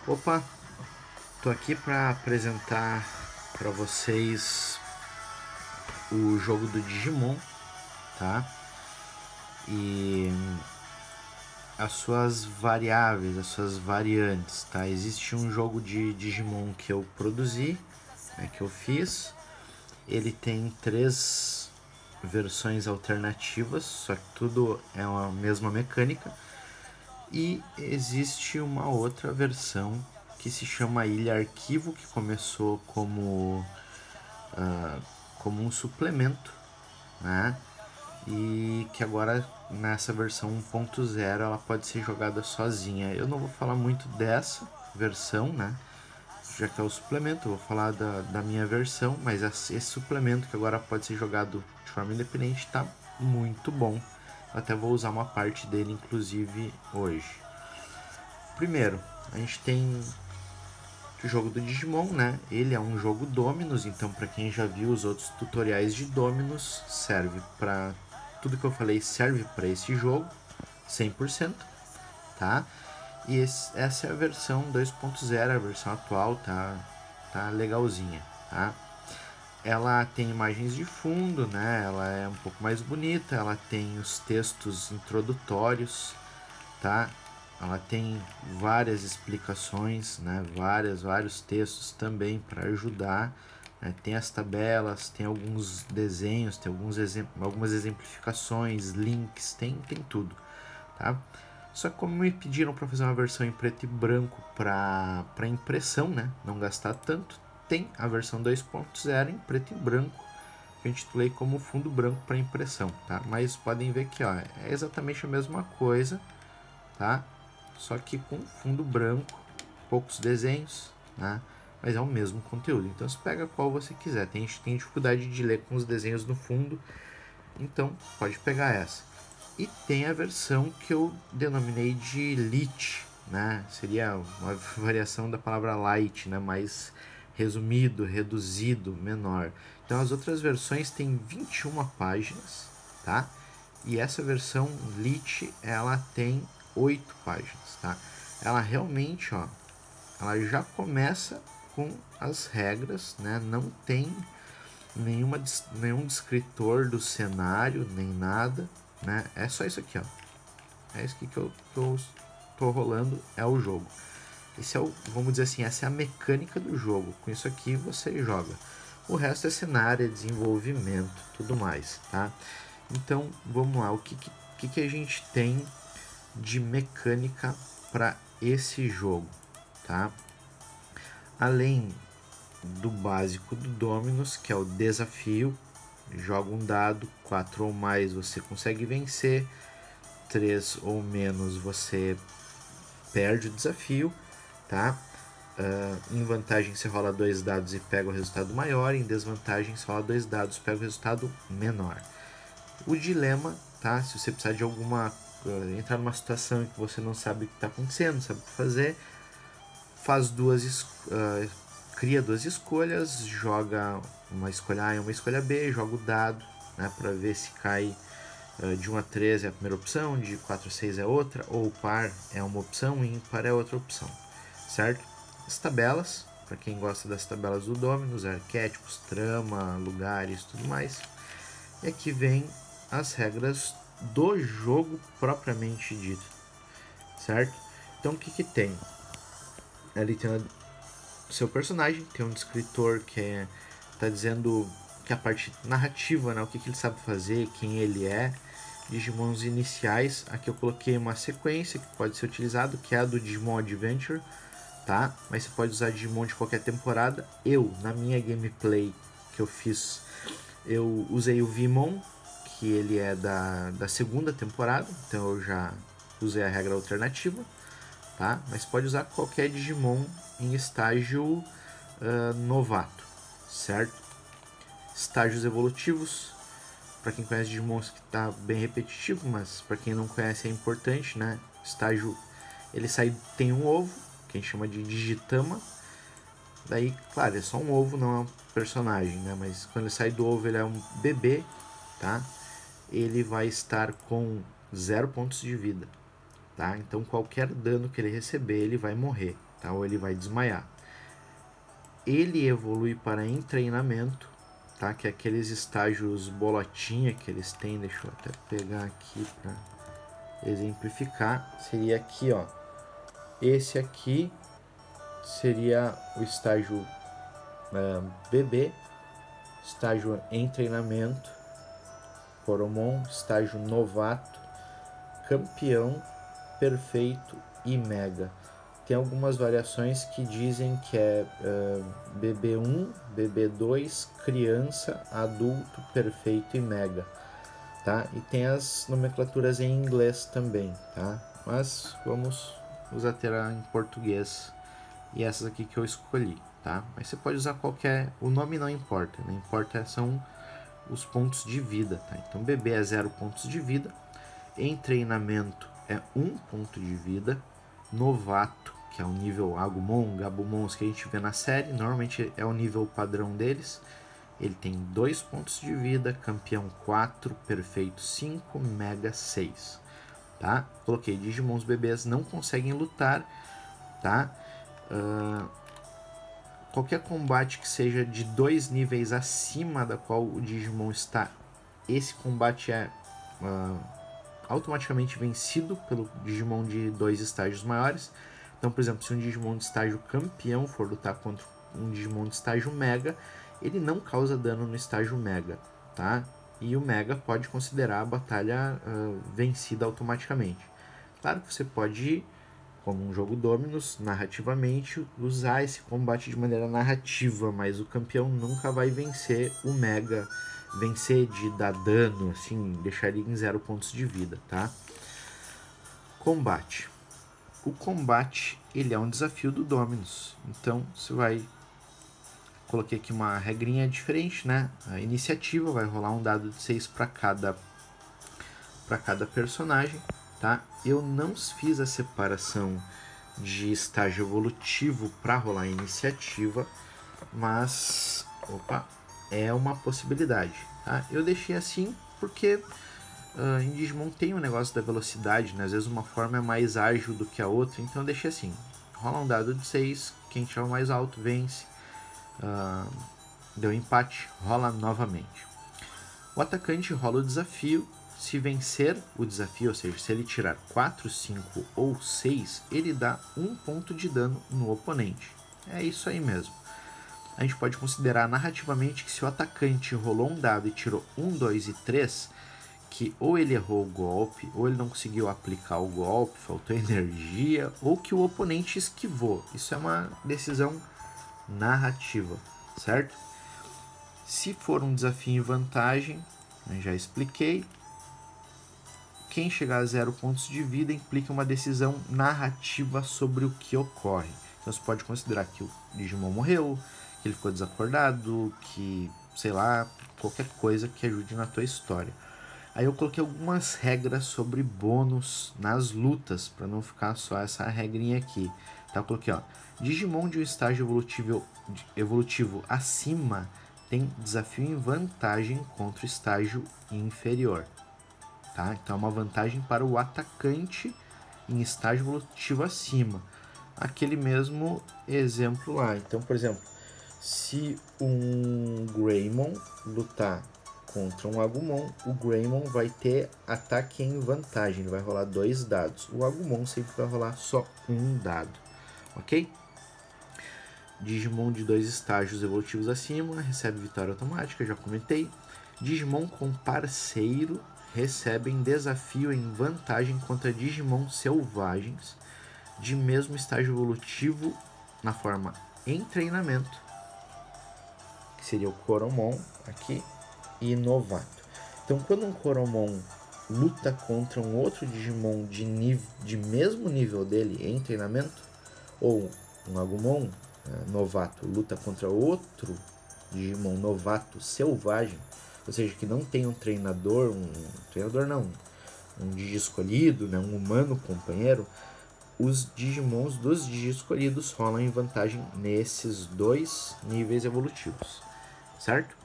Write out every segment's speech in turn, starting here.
Opa, tô aqui para apresentar para vocês o jogo do Digimon, tá? E as suas variáveis, as suas variantes, tá? Existe um jogo de Digimon que eu produzi, que eu fiz. Ele tem 3 versões alternativas, só que tudo é a mesma mecânica. E existe uma outra versão que se chama Ilha Arquivo, que começou como um suplemento, né? E que agora nessa versão 1.0 ela pode ser jogada sozinha. Eu não vou falar muito dessa versão, né? Já que é o suplemento, eu vou falar da minha versão, mas esse suplemento que agora pode ser jogado de forma independente está muito bom. Eu até vou usar uma parte dele, inclusive, hoje. Primeiro, a gente tem o jogo do Digimon, né? Ele é um jogo Dominus, então para quem já viu os outros tutoriais de Dominus, serve para tudo que eu falei serve para esse jogo, 100%, tá? E essa é a versão 2.0, a versão atual, tá legalzinha, tá? Ela tem imagens de fundo, né? Ela é um pouco mais bonita, ela tem os textos introdutórios, tá? Ela tem várias explicações, né? Vários textos também para ajudar. Né? Tem as tabelas, tem alguns desenhos, tem algumas exemplificações, links, tem tudo, tá? Só que como me pediram para fazer uma versão em preto e branco para impressão, né? Não gastar tanto, tem a versão 2.0 em preto e branco, que eu intitulei como fundo branco para impressão, tá? Mas podem ver que ó, é exatamente a mesma coisa, tá? Só que com fundo branco, poucos desenhos, né? Mas é o mesmo conteúdo. Então você pega qual você quiser. Tem dificuldade de ler com os desenhos no fundo, então pode pegar essa. E tem a versão que eu denominei de Lit, né? Seria uma variação da palavra light, né? Mais resumido, reduzido, menor. Então as outras versões têm 21 páginas, tá? E essa versão Lit, ela tem 8 páginas, tá? Ela realmente, ó, ela já começa com as regras, né? Não tem nenhum descritor do cenário, nem nada, né? É só isso aqui, ó. É isso aqui que eu tô rolando, é o jogo. Esse é o, vamos dizer assim, essa é a mecânica do jogo. Com isso aqui você joga. O resto é cenário, é desenvolvimento, tudo mais, tá? Então, vamos lá. O que a gente tem de mecânica para esse jogo, tá? Além do básico do Dominus, que é o desafio, joga um dado, 4 ou mais você consegue vencer, 3 ou menos você perde o desafio, tá? Em vantagem você rola 2 dados e pega o resultado maior, em desvantagem você rola 2 dados e pega o resultado menor. O dilema, tá? Se você precisar de alguma entrar numa situação em que você não sabe o que está acontecendo, não sabe o que fazer, faz cria 2 escolhas, joga uma escolha A e uma escolha B, joga o dado, né, para ver se cai de 1 a 3 é a primeira opção, de 4 a 6 é outra, ou par é uma opção e ímpar é outra opção, certo? As tabelas, para quem gosta das tabelas do Dominus, arquétipos, trama, lugares, tudo mais. E aqui vem as regras do jogo propriamente dito, certo? Então o que tem? Ali tem o seu personagem, tem um descritor que tá dizendo que a parte narrativa, né, o que ele sabe fazer, quem ele é. Digimons iniciais, aqui eu coloquei uma sequência que pode ser utilizado, que é a do Digimon Adventure, tá? Mas você pode usar Digimon de qualquer temporada. Eu, na minha gameplay que eu fiz, eu usei o Vimon, que ele é da segunda temporada, então eu já usei a regra alternativa, tá? Mas pode usar qualquer Digimon em estágio novato, certo? Estágios evolutivos, para quem conhece Digimons que tá bem repetitivo, mas para quem não conhece é importante, né? Estágio, ele tem um ovo, que a gente chama de Digitama. Daí, claro, é só um ovo, não é um personagem, né? Mas quando ele sai do ovo, ele é um bebê, tá? Ele vai estar com 0 pontos de vida, tá? Então qualquer dano que ele receber, ele vai morrer, tá? Ou ele vai desmaiar. Ele evolui para em treinamento, tá? Que é aqueles estágios bolotinha que eles têm. Deixa eu até pegar aqui para exemplificar. Seria aqui, ó. Esse aqui seria o estágio bebê, estágio em treinamento, Coromon, estágio novato, campeão, perfeito e mega. Tem algumas variações que dizem que é BB1, BB2, criança, adulto, perfeito e mega, tá? E tem as nomenclaturas em inglês também, tá? Mas vamos usar terá em português e essas aqui que eu escolhi, tá? Mas você pode usar qualquer, o nome não importa, não importa são os pontos de vida, tá? Então bebê é 0 pontos de vida, em treinamento é 1 ponto de vida, novato, que é o nível Agumon, Gabumons que a gente vê na série, normalmente é o nível padrão deles, ele tem 2 pontos de vida, campeão 4, perfeito 5, mega 6, tá? Coloquei Digimons bebês não conseguem lutar, tá? Qualquer combate que seja de 2 níveis acima da qual o Digimon está, esse combate é automaticamente vencido pelo Digimon de 2 estágios maiores. Então, por exemplo, se um Digimon de estágio campeão for lutar contra um Digimon de estágio mega, ele não causa dano no estágio mega, tá? E o mega pode considerar a batalha vencida automaticamente. Claro que você pode, como um jogo Dominus, narrativamente, usar esse combate de maneira narrativa, mas o campeão nunca vai vencer o mega, vencer de dar dano, assim, deixar ele em 0 pontos de vida, tá? Combate. O combate, ele é um desafio do Dominus, então você vai... Coloquei aqui uma regrinha diferente, né? A iniciativa vai rolar um dado de 6 para cada personagem, tá? Eu não fiz a separação de estágio evolutivo para rolar a iniciativa, mas é uma possibilidade, tá? Eu deixei assim porque em Digimon tem um negócio da velocidade, né? Às vezes uma forma é mais ágil do que a outra, então eu deixei assim. Rola um dado de 6, quem tiver o mais alto vence. Deu empate, rola novamente. O atacante rola o desafio. Se vencer o desafio, ou seja, se ele tirar 4, 5 ou 6, ele dá 1 ponto de dano no oponente. É isso aí mesmo. A gente pode considerar narrativamente que se o atacante rolou um dado e tirou 1, 2 e 3, que ou ele errou o golpe, ou ele não conseguiu aplicar o golpe, faltou energia, ou que o oponente esquivou. Isso é uma decisão narrativa, certo? Se for um desafio em vantagem, eu já expliquei. Quem chegar a 0 pontos de vida implica uma decisão narrativa sobre o que ocorre. Então você pode considerar que o Digimon morreu, que ele ficou desacordado, que, sei lá, qualquer coisa que ajude na tua história. Aí eu coloquei algumas regras sobre bônus nas lutas, para não ficar só essa regrinha aqui. Então eu coloquei, ó, Digimon de um estágio evolutivo acima tem desafio em vantagem contra o estágio inferior. Tá? Então é uma vantagem para o atacante em estágio evolutivo acima. Aquele mesmo exemplo lá. Então, por exemplo, se um Greymon lutar contra um Agumon, o Greymon vai ter ataque em vantagem, ele vai rolar 2 dados. O Agumon sempre vai rolar só 1 dado, ok? Digimon de 2 estágios evolutivos acima recebe vitória automática, já comentei. Digimon com parceiro recebem desafio em vantagem contra Digimon selvagens de mesmo estágio evolutivo na forma em treinamento, que seria o Coromon aqui, e novato. Então, quando um Coromon luta contra um outro Digimon de mesmo nível dele em treinamento, ou um Agumon novato luta contra outro Digimon novato selvagem, ou seja, que não tem um treinador, um Digi escolhido, né, um humano companheiro, os Digimons dos Digi escolhidos rolam em vantagem nesses 2 níveis evolutivos, certo?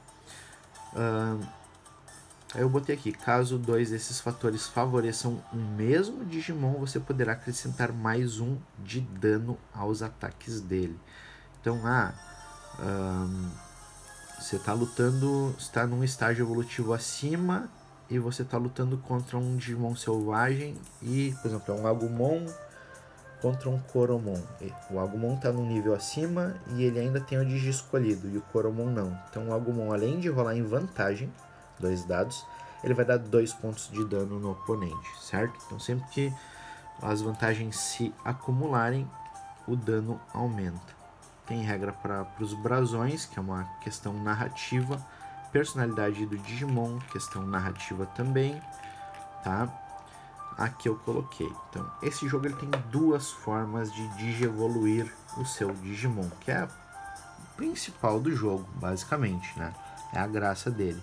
Aí eu botei aqui, caso dois desses fatores favoreçam o mesmo Digimon, você poderá acrescentar mais um de dano aos ataques dele. Então, você está lutando, está num estágio evolutivo acima e você está lutando contra um Digimon selvagem e, por exemplo, é um Agumon contra um Coromon. O Agumon está num nível acima e ele ainda tem o Digi escolhido e o Coromon não. Então o Agumon, além de rolar em vantagem, 2 dados, ele vai dar 2 pontos de dano no oponente, certo? Então sempre que as vantagens se acumularem, o dano aumenta. Tem regra para os brasões, que é uma questão narrativa, personalidade do Digimon, questão narrativa também, tá? Aqui eu coloquei. Então, esse jogo ele tem duas formas de digievoluir o seu Digimon, que é a principal do jogo, basicamente, né? É a graça dele.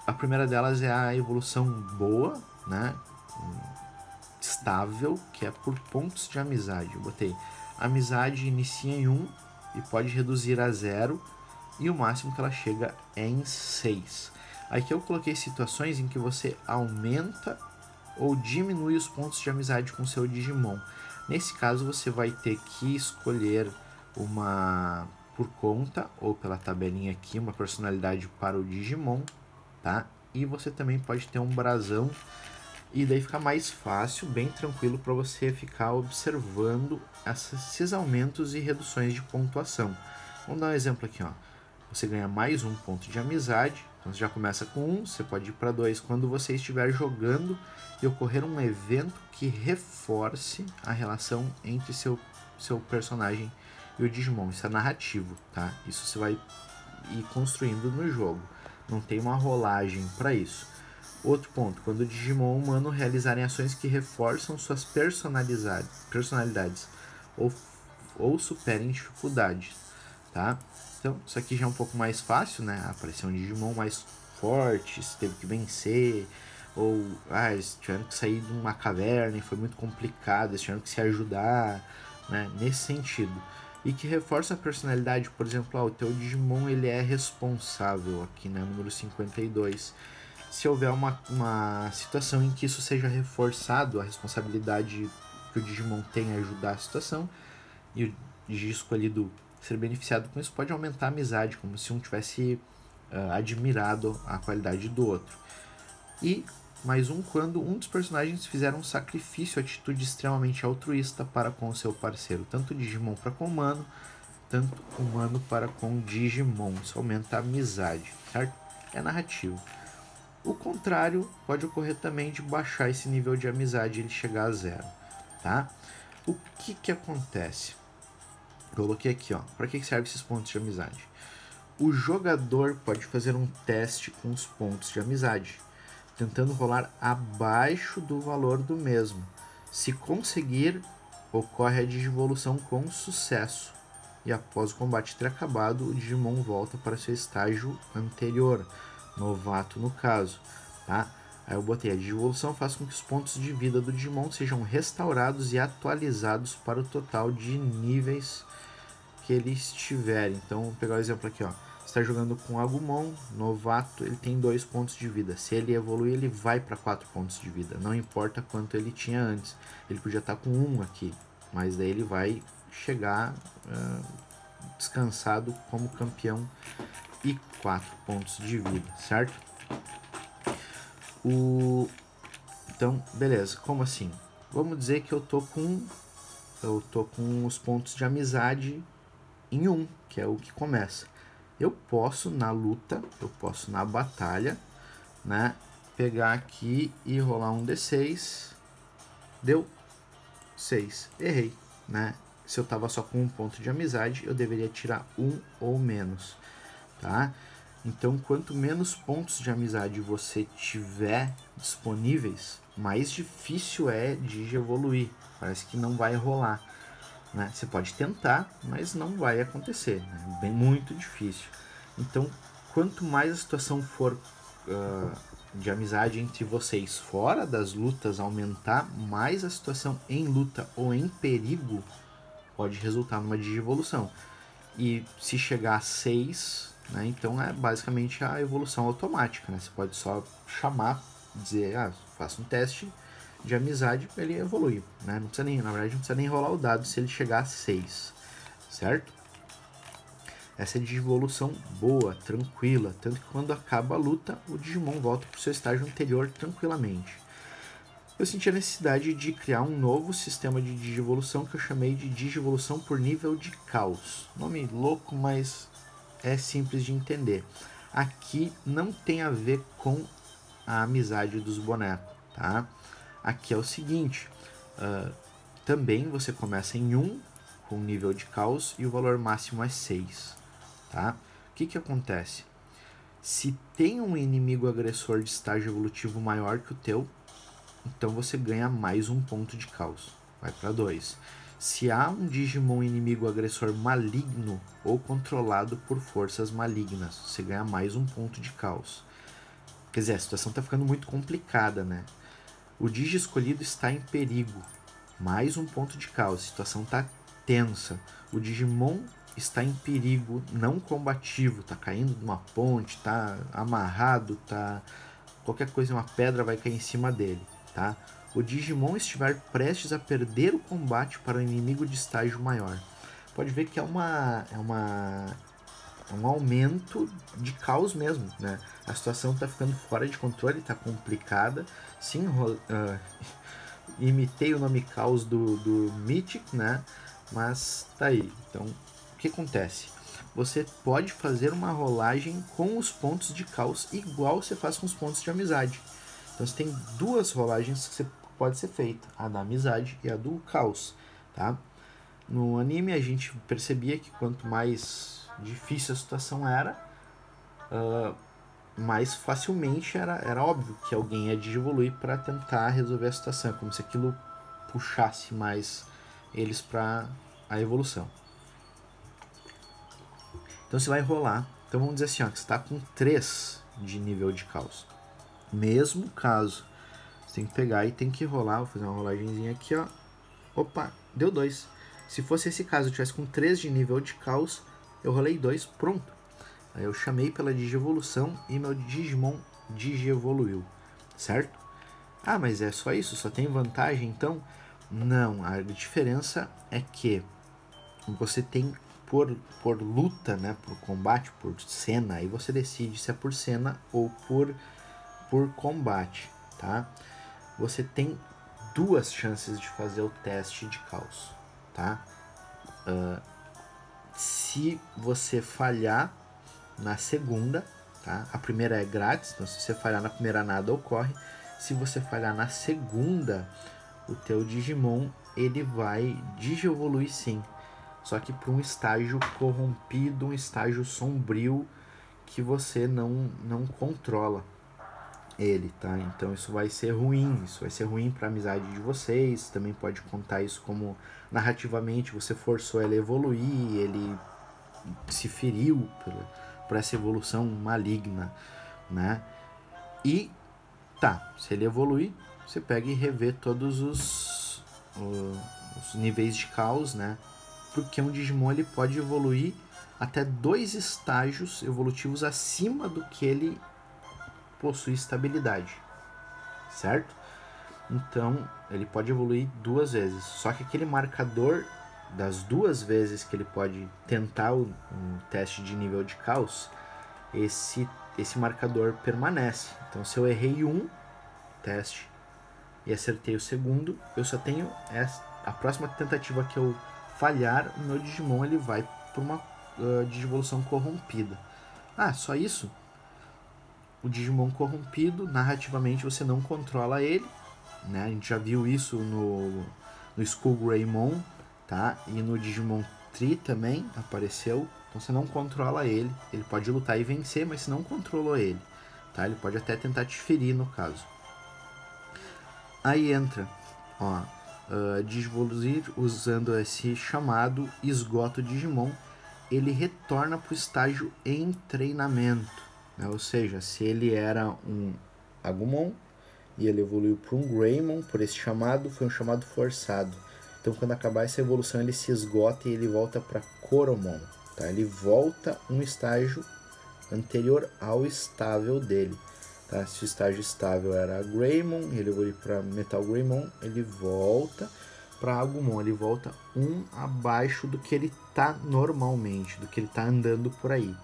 A primeira delas é a evolução boa, né? Estável, que é por pontos de amizade. Eu botei amizade inicia em 1 e pode reduzir a 0 e o máximo que ela chega é em 6. Aqui eu coloquei situações em que você aumenta ou diminui os pontos de amizade com seu Digimon. Nesse caso você vai ter que escolher uma por conta ou pela tabelinha aqui, uma personalidade para o Digimon, tá? E você também pode ter um brasão e daí fica mais fácil, bem tranquilo para você ficar observando esses aumentos e reduções de pontuação. Vamos dar um exemplo aqui, ó. Você ganha mais um ponto de amizade, então você já começa com 1, você pode ir para 2 quando você estiver jogando e ocorrer um evento que reforce a relação entre seu personagem e o Digimon. Isso é narrativo, tá? Isso você vai ir construindo no jogo. Não tem uma rolagem para isso. Outro ponto, quando o Digimon humano realizarem ações que reforçam suas personalidades ou superem dificuldades, tá? Então, isso aqui já é um pouco mais fácil, né? Apareceu um Digimon mais forte, você teve que vencer, ou eles tiveram que sair de uma caverna e foi muito complicado, eles tiveram que se ajudar, né? Nesse sentido. E que reforça a personalidade, por exemplo, o teu Digimon ele é responsável aqui, né? Número 52. Se houver uma situação em que isso seja reforçado, a responsabilidade que o Digimon tem a ajudar a situação, e o Digi escolhido ser beneficiado com isso, pode aumentar a amizade, como se um tivesse admirado a qualidade do outro. E mais um, quando um dos personagens fizer um sacrifício, atitude extremamente altruísta para com o seu parceiro, tanto Digimon para com humano, tanto humano para com Digimon. Isso aumenta a amizade, certo? É narrativo. O contrário pode ocorrer também de baixar esse nível de amizade e ele chegar a 0, tá? O que acontece? Coloquei aqui, ó. Para que servem esses pontos de amizade? O jogador pode fazer um teste com os pontos de amizade, tentando rolar abaixo do valor do mesmo. Se conseguir, ocorre a digivolução com sucesso. E após o combate ter acabado, o Digimon volta para seu estágio anterior, novato no caso, tá? Aí eu botei a digivolução faz com que os pontos de vida do Digimon sejam restaurados e atualizados para o total de níveis que ele estiver. Então, vou pegar o exemplo aqui, ó. Você está jogando com Agumon, novato, ele tem 2 pontos de vida. Se ele evoluir, ele vai para 4 pontos de vida. Não importa quanto ele tinha antes. Ele podia estar com 1 aqui, mas daí ele vai chegar descansado como campeão e 4 pontos de vida, certo? Então, beleza, como assim? Vamos dizer que eu tô com os pontos de amizade em 1, que é o que começa. Eu posso na luta, eu posso na batalha, né, pegar aqui e rolar um D6. Deu 6. Errei, né? Se eu tava só com um ponto de amizade, eu deveria tirar 1 ou menos, tá? Então, quanto menos pontos de amizade você tiver disponíveis, mais difícil é de evoluir. Parece que não vai rolar, né? Você pode tentar, mas não vai acontecer, né? Bem muito difícil. Então, quanto mais a situação for de amizade entre vocês fora das lutas aumentar, mais a situação em luta ou em perigo pode resultar numa digievolução. E se chegar a 6, né? Então é basicamente a evolução automática, né? Você pode só chamar, dizer, faça um teste de amizade, ele evolui, né? Não precisa nem, na verdade, não precisa nem rolar o dado se ele chegar a 6, certo? Essa é de evolução boa, tranquila, tanto que quando acaba a luta, o Digimon volta para o seu estágio anterior tranquilamente. Eu senti a necessidade de criar um novo sistema de Digivolução que eu chamei de Digivolução por nível de caos. Nome louco, mas é simples de entender. Aqui não tem a ver com a amizade dos bonecos, tá? Aqui é o seguinte, também você começa em 1 com nível de caos e o valor máximo é 6, tá? O que acontece? Se tem um inimigo agressor de estágio evolutivo maior que o teu, então você ganha mais um ponto de caos, vai para 2. Se há um Digimon inimigo agressor maligno ou controlado por forças malignas, você ganha mais um ponto de caos. Quer dizer, a situação está ficando muito complicada, né? O Digi escolhido está em perigo, mais um ponto de caos, a situação está tensa. O Digimon está em perigo não combativo, está caindo de uma ponte, está amarrado, tá... qualquer coisa, uma pedra vai cair em cima dele. Tá? O Digimon estiver prestes a perder o combate para um inimigo de estágio maior. Pode ver que é um aumento de caos mesmo, né? A situação está ficando fora de controle, está complicada. Sim, imitei o nome caos do Mythic, né? Mas tá aí. Então, o que acontece? Você pode fazer uma rolagem com os pontos de caos igual você faz com os pontos de amizade. Então você tem duas rolagens que pode ser feita, a da amizade e a do caos, tá? No anime a gente percebia que quanto mais difícil a situação era, mais facilmente era óbvio que alguém ia evoluir para tentar resolver a situação, como se aquilo puxasse mais eles para a evolução. Então você vai rolar, então vamos dizer assim, ó, que você está com 3 de nível de caos. Mesmo caso, você tem que pegar e tem que rolar, vou fazer uma rolagenzinha aqui, ó. Opa, deu 2. Se fosse esse caso, eu tivesse com 3 de nível de caos, eu rolei 2, pronto. Aí eu chamei pela Digievolução e meu Digimon Digievoluiu, certo? Ah, mas é só isso? Só tem vantagem então? Não, a diferença é que você tem por luta, né, por combate, por cena, aí você decide se é por cena ou por combate, tá? Você tem 2 chances de fazer o teste de caos, tá? Se você falhar na segunda, tá? A primeira é grátis, então se você falhar na primeira nada ocorre. Se você falhar na segunda, o teu Digimon ele vai digievoluir sim, só que para um estágio corrompido, um estágio sombrio que você não controla ele, tá? Então isso vai ser ruim, para a amizade de vocês. Também pode contar isso como narrativamente você forçou ele a evoluir, ele se feriu por essa evolução maligna, né? E tá, se ele evoluir, você pega e revê todos os níveis de caos, né? Porque um Digimon ele pode evoluir até 2 estágios evolutivos acima do que ele possui estabilidade, certo? Então ele pode evoluir 2 vezes, só que aquele marcador das 2 vezes que ele pode tentar um teste de nível de caos, esse marcador permanece. Então se eu errei um teste e acertei o segundo, eu só tenho a próxima tentativa que eu falhar, o meu Digimon ele vai para uma Digivolução corrompida. Ah, só isso? O Digimon corrompido, narrativamente você não controla ele, né? A gente já viu isso no Skull Greymon, tá? E no Digimon Tree também apareceu. Então você não controla ele. Ele pode lutar e vencer, mas você não controlou ele, tá? Ele pode até tentar te ferir no caso. Aí entra, ó, Digivoluir usando esse chamado esgoto Digimon. Ele retorna para o estágio em treinamento. Ou seja, se ele era um Agumon e ele evoluiu para um Greymon, por esse chamado, foi um chamado forçado. Então quando acabar essa evolução ele se esgota e ele volta para Coromon, tá? Ele volta um estágio anterior ao estável dele. Tá? Se o estágio estável era Greymon, ele evolui para Metal Greymon, ele volta para Agumon, ele volta um abaixo do que ele tá normalmente, do que ele tá andando por aí,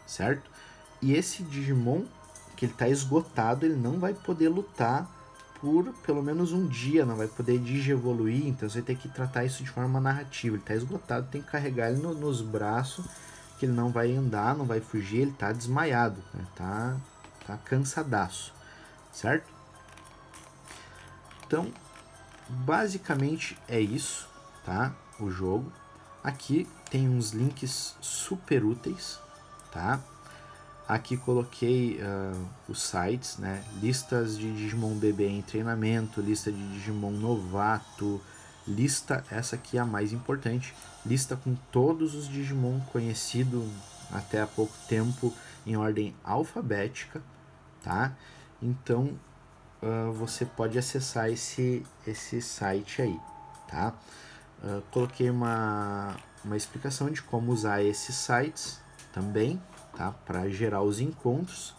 certo? E esse Digimon, que ele tá esgotado, ele não vai poder lutar por pelo menos um dia, não vai poder digievoluir, então você tem que tratar isso de forma narrativa. Ele tá esgotado, tem que carregar ele nos braços, que ele não vai andar, não vai fugir, ele tá desmaiado, né? Tá cansadaço, certo? Então, basicamente é isso, tá? O jogo. Aqui tem uns links super úteis, tá? Aqui coloquei os sites, né? Listas de Digimon bebê em treinamento, lista de Digimon novato, lista, essa aqui é a mais importante, lista com todos os Digimon conhecidos até há pouco tempo em ordem alfabética, tá? Então você pode acessar esse site aí, tá? Coloquei uma explicação de como usar esses sites também, tá? Para gerar os encontros.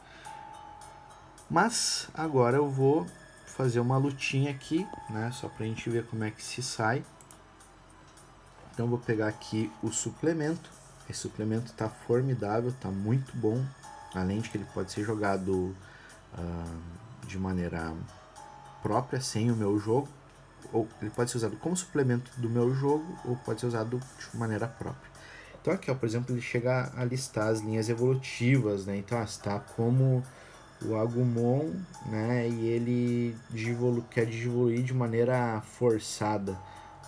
Mas agora eu vou fazer uma lutinha aqui, né? Só pra gente ver como é que se sai. Então eu vou pegar aqui o suplemento. Esse suplemento tá formidável, tá muito bom. Além de que ele pode ser jogado de maneira própria, sem o meu jogo. Ou ele pode ser usado como suplemento do meu jogo, ou pode ser usado de maneira própria. Então aqui, ó, por exemplo, ele chega a listar as linhas evolutivas, né? Então está como o Agumon, né? E ele quer evoluir de maneira forçada,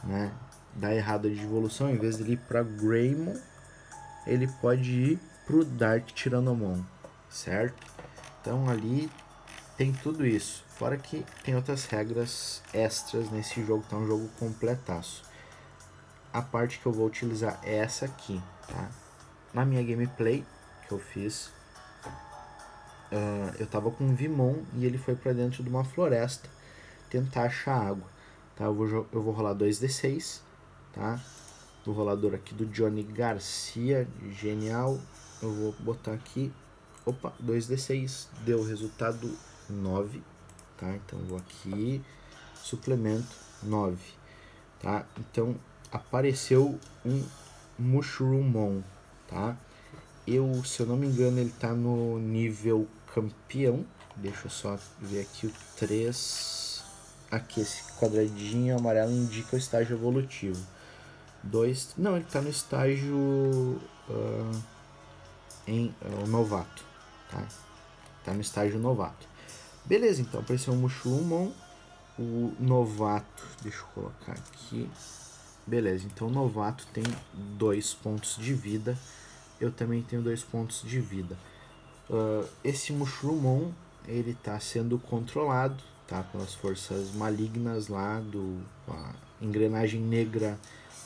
né? Dá errado a evolução, em vez de ele ir para Greymon, ele pode ir pro Dark Tyrannomon, certo? Então ali tem tudo isso. Fora que tem outras regras extras nesse jogo, tá um jogo completaço. A parte que eu vou utilizar é essa aqui, tá? Na minha gameplay que eu fiz, eu tava com um Vimon e ele foi para dentro de uma floresta tentar achar água, tá? Eu vou rolar 2d6, tá? O rolador aqui do Johnny Garcia, genial. Eu vou botar aqui, opa, 2d6, deu resultado 9, tá? Então vou aqui, suplemento 9, tá? Então apareceu um Mushroomon, tá? Se eu não me engano, ele tá no nível campeão. Deixa eu só ver aqui o 3. Aqui, esse quadradinho amarelo indica o estágio evolutivo. 2. Não, ele tá no estágio novato, tá? Tá no estágio novato. Beleza, então apareceu um Mushroomon. O novato, deixa eu colocar aqui. Beleza, então o novato tem 2 pontos de vida. Eu também tenho 2 pontos de vida. Esse Mushroomon, ele está sendo controlado, tá, pelas forças malignas lá a engrenagem negra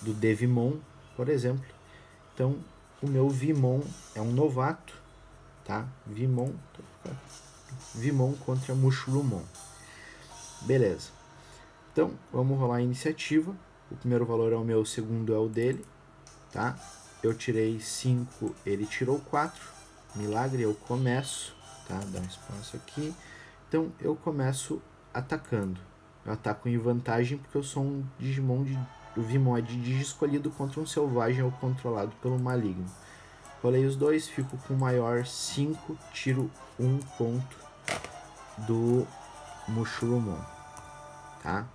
do Devimon, por exemplo. Então, o meu Vimon é um novato, tá? Vimon contra Mushroomon. Beleza. Então, vamos rolar a iniciativa. O primeiro valor é o meu, o segundo é o dele, tá? Eu tirei 5, ele tirou 4. Milagre, eu começo, tá? Dá um espaço aqui. Então, eu começo atacando. Eu ataco em vantagem porque eu sou um Digimon o Vimon é de Digi escolhido contra um selvagem ou controlado pelo maligno. Rolei os dois, fico com o maior 5, tiro 1 ponto do Mushroomon, tá?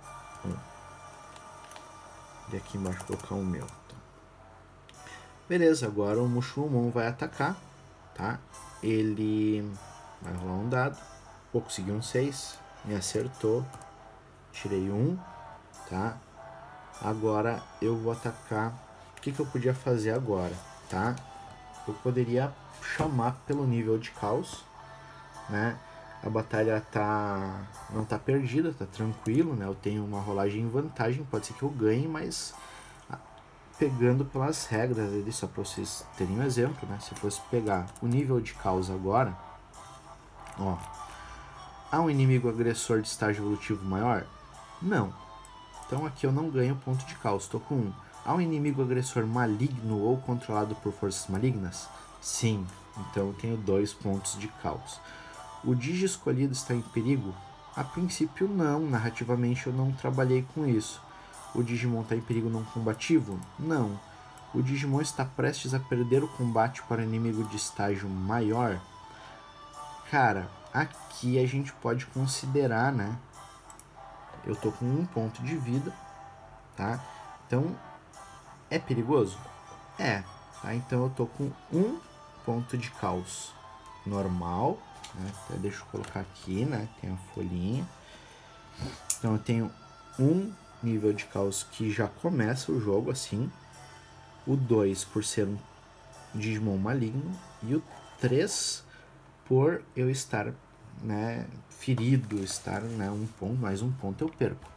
E aqui embaixo vou colocar o meu. Tá? Beleza, agora o Mushroomon vai atacar, tá? Ele vai rolar um dado. Vou conseguir um 6, me acertou. Tirei 1, tá? Agora eu vou atacar. O que eu podia fazer agora, tá? Eu poderia chamar pelo nível de caos, né? A batalha não tá perdida, tá tranquilo, né? Eu tenho uma rolagem em vantagem, pode ser que eu ganhe, mas pegando pelas regras ali, só para vocês terem um exemplo, né? Se eu fosse pegar o nível de caos agora, ó, há um inimigo agressor de estágio evolutivo maior? Não. Então aqui eu não ganho ponto de caos, estou com 1. Há um inimigo agressor maligno ou controlado por forças malignas? Sim. Então eu tenho 2 pontos de caos. O Digi escolhido está em perigo? A princípio não, narrativamente eu não trabalhei com isso. O Digimon está em perigo não combativo? Não. O Digimon está prestes a perder o combate para o inimigo de estágio maior? Cara, aqui a gente pode considerar, né? Eu tô com 1 ponto de vida, tá? Então, é perigoso? É, tá? Então eu tô com 1 ponto de caos normal, né? Então, deixa eu colocar aqui, né? Tem a folhinha. Então eu tenho 1 nível de caos que já começa o jogo assim. O 2 por ser um Digimon maligno. E o 3 por eu estar, né, ferido, estar, né, 1 ponto, mais 1 ponto eu perco.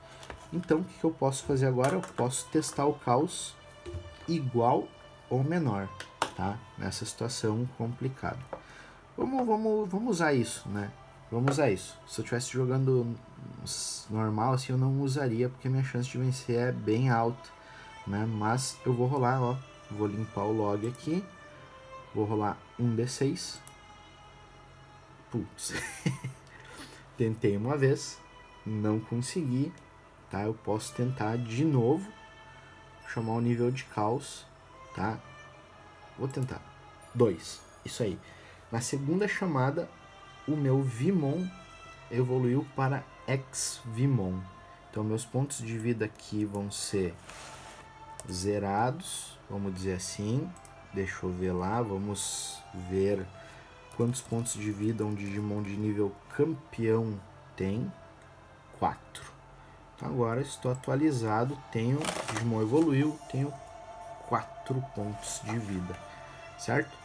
Então o que eu posso fazer agora? Eu posso testar o caos igual ou menor, tá? Nessa situação complicada. Vamos usar isso, né? Vamos usar isso. Se eu estivesse jogando normal, assim, eu não usaria, porque minha chance de vencer é bem alta, né? Mas eu vou rolar, ó. Vou limpar o log aqui. Vou rolar 1d6. Putz. Tentei uma vez. Não consegui, tá? Eu posso tentar de novo. Chamar o nível de caos, tá? Vou tentar. 2. Isso aí. Na segunda chamada, o meu Vimon evoluiu para X-Vimon. Então, meus pontos de vida aqui vão ser zerados, vamos dizer assim. Deixa eu ver lá, vamos ver quantos pontos de vida um Digimon de nível campeão tem. 4. Então, agora estou atualizado, tenho, Digimon evoluiu, tenho 4 pontos de vida, certo?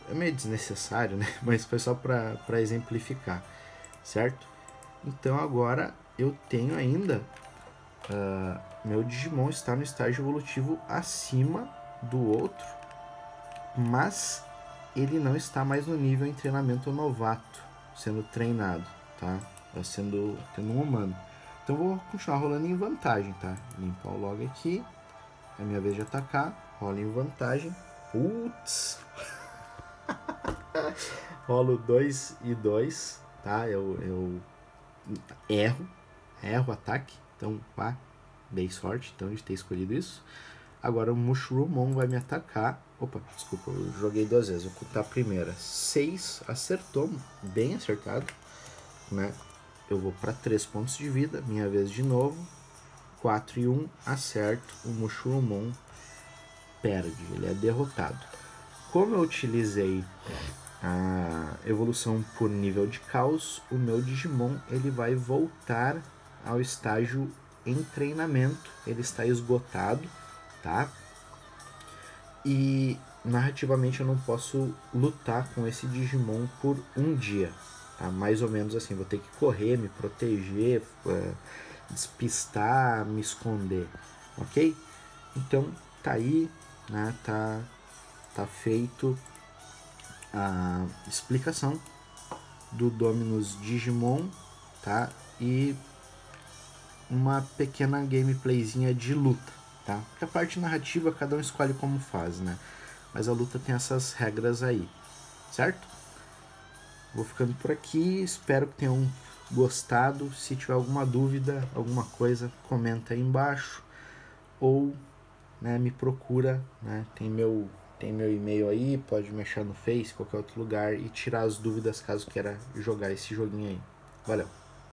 É meio desnecessário, né? Mas foi só para exemplificar, certo? Então agora eu tenho ainda meu Digimon está no estágio evolutivo acima do outro, mas ele não está mais no nível em treinamento novato, sendo treinado, tá? Tendo um humano. Então vou continuar rolando em vantagem, tá? Limpar o log aqui. É minha vez de atacar. Rola em vantagem. Putz! Rolo 2 e 2, tá? Eu erro o ataque. Então, pá, dei sorte então de ter escolhido isso. Agora o Mushroomon vai me atacar. Opa, desculpa, eu joguei 2 vezes. Vou contar a primeira. 6, acertou, bem acertado, né? Eu vou para 3 pontos de vida, minha vez de novo. 4 e 1, acerto. O Mushroomon perde, ele é derrotado. Como eu utilizei a evolução por nível de caos, o meu Digimon ele vai voltar ao estágio em treinamento. Ele está esgotado, tá? E narrativamente eu não posso lutar com esse Digimon por um dia, tá? Mais ou menos assim, vou ter que correr, me proteger, despistar, me esconder, ok? Então tá aí, né? Tá feito a explicação do Dominus Digimon, tá? E uma pequena gameplayzinha de luta, tá? Porque a parte narrativa cada um escolhe como faz, né? Mas a luta tem essas regras aí, certo? Vou ficando por aqui, espero que tenham gostado. Se tiver alguma dúvida, alguma coisa, comenta aí embaixo ou, né, me procura, né? Tem meu e-mail aí, pode me achar no Face, qualquer outro lugar e tirar as dúvidas caso queira jogar esse joguinho aí. Valeu!